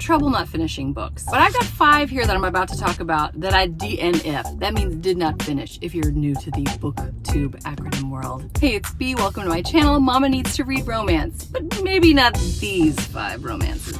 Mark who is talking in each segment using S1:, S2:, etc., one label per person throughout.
S1: trouble not finishing books. But I've got 5 here that I'm about to talk about that I DNF. That means did not finish if you're new to the booktube acronym world. Hey, it's B. Welcome to my channel. Mama needs to read romance, but maybe not these 5 romances.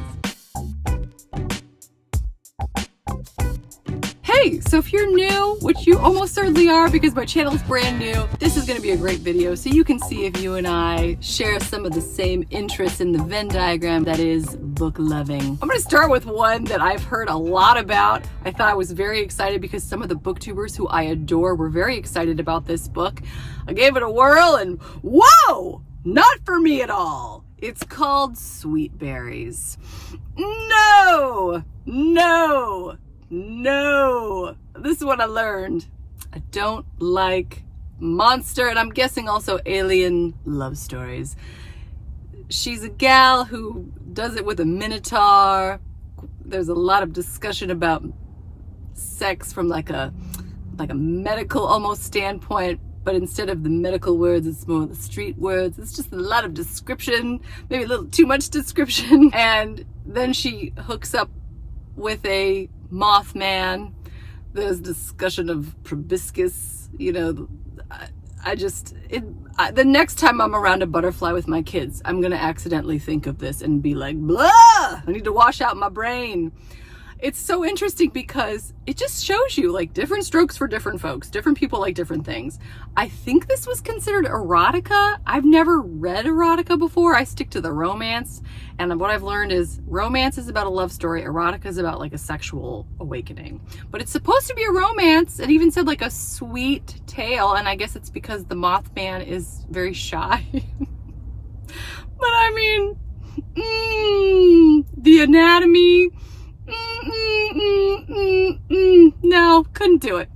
S1: Hey, so if you're new, which you almost certainly are because my channel is brand new, this is going to be a great video so you can see if you and I share some of the same interests in the Venn diagram that is book loving. I'm going to start with one that I've heard a lot about. I thought I was very excited because some of the booktubers who I adore were very excited about this book. I gave it a whirl and whoa, not for me at all. It's called Sweet Berries. No. This is what I learned. I don't like monster, and I'm guessing also alien love stories. She's a gal who does it with a minotaur. There's a lot of discussion about sex from like a medical almost standpoint, but instead of the medical words, it's more the street words. It's just a lot of description, maybe a little too much description. And then she hooks up with a Mothman. There's discussion of proboscis. You know, the next time I'm around a butterfly with my kids, I'm gonna accidentally think of this and be like, blah, I need to wash out my brain. It's so interesting because it just shows you like different strokes for different folks. Different people like different things. I think this was considered erotica. I've never read erotica before. I stick to the romance. And what I've learned is romance is about a love story. Erotica is about like a sexual awakening. But it's supposed to be a romance. It even said like a sweet tale. And I guess it's because the Mothman is very shy. But I mean, the anatomy. No, couldn't do it.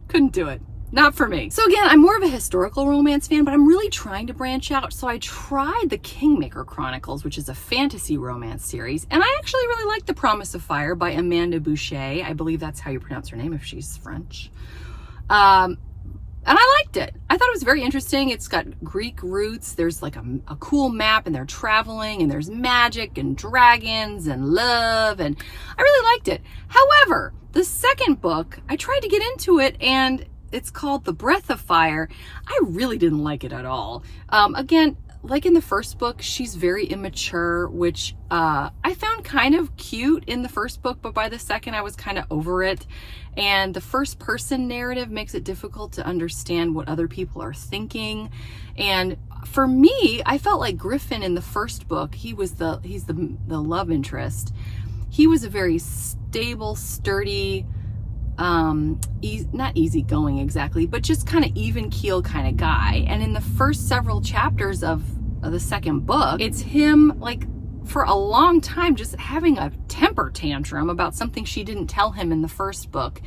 S1: Not for me. So again, I'm more of a historical romance fan, but I'm really trying to branch out. So I tried the Kingmaker Chronicles, which is a fantasy romance series. And I actually really like The Promise of Fire by Amanda Boucher. I believe that's how you pronounce her name if she's French. And I liked it. I thought it was very interesting. It's got Greek roots. There's like a cool map and they're traveling and there's magic and dragons and love. And I really liked it. However, the second book, I tried to get into it and it's called The Breath of Fire. I really didn't like it at all. Again, like in the first book, she's very immature, which I found kind of cute in the first book, but by the second I was kind of over it. And the first person narrative makes it difficult to understand what other people are thinking. And for me, I felt like Griffin in the first book, he's the love interest. He was a very stable, sturdy, not easygoing exactly, but just kind of even keel kind of guy. And in the first several chapters of the second book, it's him like for a long time just having a temper tantrum about something she didn't tell him in the first book.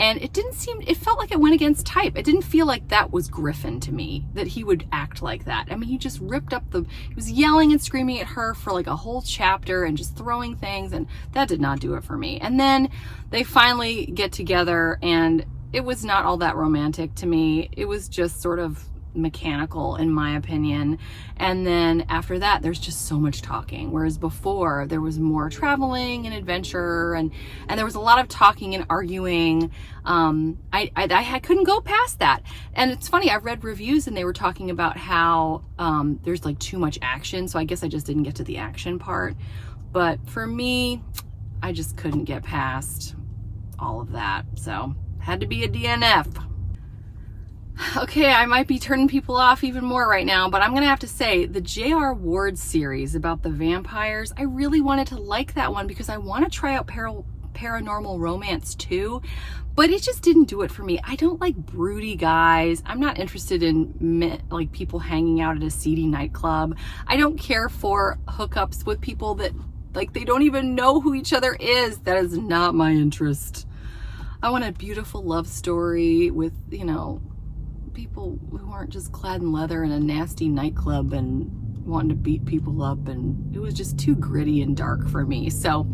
S1: And it felt like it went against type. It didn't feel like that was Griffin to me, that he would act like that. I mean, he just ripped up he was yelling and screaming at her for like a whole chapter and just throwing things, and that did not do it for me. And then they finally get together and it was not all that romantic to me. It was just sort of mechanical in my opinion. And then after that there's just so much talking, whereas before there was more traveling and adventure and there was a lot of talking and arguing. I couldn't go past that. And it's funny, I've read reviews and they were talking about how there's like too much action, so I guess I just didn't get to the action part. But for me, I just couldn't get past all of that, so had to be a DNF. Okay, I might be turning people off even more right now, but I'm gonna have to say the J.R. Ward series about the vampires, I really wanted to like that one because I want to try out paranormal romance too, but it just didn't do it for me. I don't like broody guys. I'm not interested in like people hanging out at a seedy nightclub. I don't care for hookups with people that like they don't even know who each other is. That is not my interest. I want a beautiful love story with, you know, people who aren't just clad in leather in a nasty nightclub and wanting to beat people up, and it was just too gritty and dark for me. So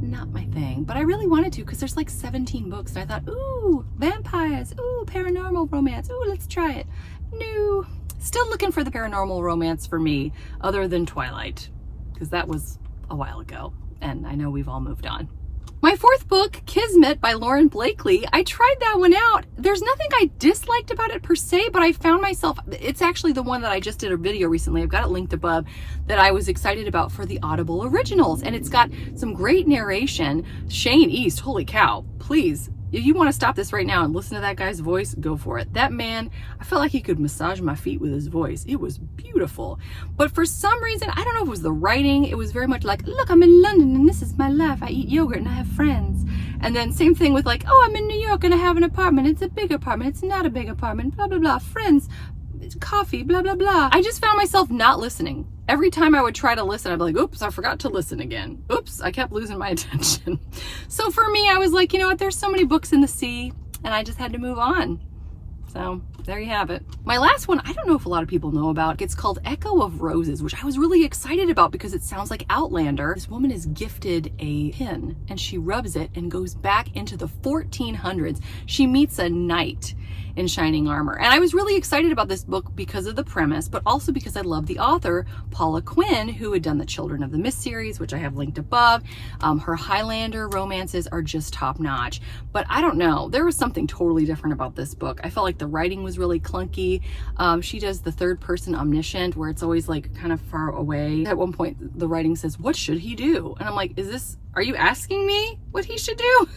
S1: not my thing, but I really wanted to because there's like 17 books and I thought, ooh, vampires, ooh, paranormal romance, ooh, let's try it. No, still looking for the paranormal romance for me other than Twilight, because that was a while ago. and I know we've all moved on. My fourth book, Kismet by Lauren Blakely, I tried that one out. There's nothing I disliked about it per se, but I found myself, it's actually the one that I just did a video recently, I've got it linked above, that I was excited about for the Audible Originals. And it's got some great narration. Shane East, holy cow, please. If you want to stop this right now and listen to that guy's voice, go for it. That man, I felt like he could massage my feet with his voice. It was beautiful. But for some reason, I don't know if it was the writing, it was very much like, look, I'm in London and this is my life. I eat yogurt and I have friends. And then same thing with like, oh, I'm in New York and I have an apartment. It's a big apartment. It's not a big apartment. Blah, blah, blah. Friends, coffee, blah, blah, blah. I just found myself not listening. Every time I would try to listen, I'd be like, oops, I forgot to listen again. Oops, I kept losing my attention. So for me, I was like, you know what? There's so many books in the sea, and I just had to move on. So there you have it. My last one, I don't know if a lot of people know about. It's called Echo of Roses, which I was really excited about because it sounds like Outlander. This woman is gifted a pin and she rubs it and goes back into the 1400s. She meets a knight in shining armor. And I was really excited about this book because of the premise, but also because I love the author, Paula Quinn, who had done the Children of the Mist series, which I have linked above. Her Highlander romances are just top notch. But I don't know, there was something totally different about this book. I felt like the writing was really clunky. She does the third person omniscient, where it's always like kind of far away. At one point, the writing says, what should he do? And I'm like, are you asking me what he should do?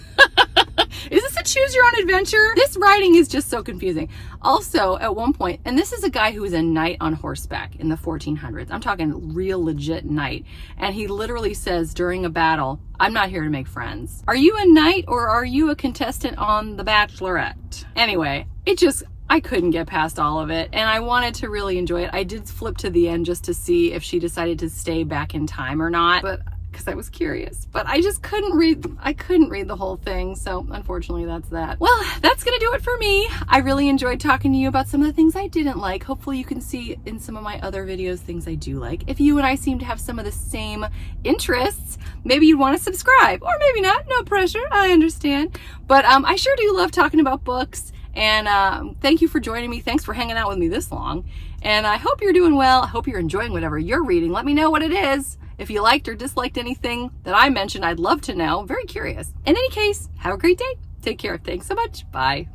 S1: Is this a choose your own adventure? This writing is just so confusing. Also, at one point, and this is a guy who is a knight on horseback in the 1400s. I'm talking real legit knight. And he literally says during a battle, I'm not here to make friends. Are you a knight or are you a contestant on The Bachelorette? Anyway, I couldn't get past all of it, and I wanted to really enjoy it. I did flip to the end just to see if she decided to stay back in time or not, but because I was curious, but I just couldn't read the whole thing. So unfortunately that's that. Well, that's gonna do it for me. I really enjoyed talking to you about some of the things I didn't like. Hopefully you can see in some of my other videos things I do like. If you and I seem to have some of the same interests, maybe you'd want to subscribe, or maybe not, no pressure, I understand. But I sure do love talking about books. And thank you for joining me. Thanks for hanging out with me this long. And I hope you're doing well. I hope you're enjoying whatever you're reading. Let me know what it is. If you liked or disliked anything that I mentioned, I'd love to know. I'm very curious. In any case, have a great day. Take care. Thanks so much. Bye.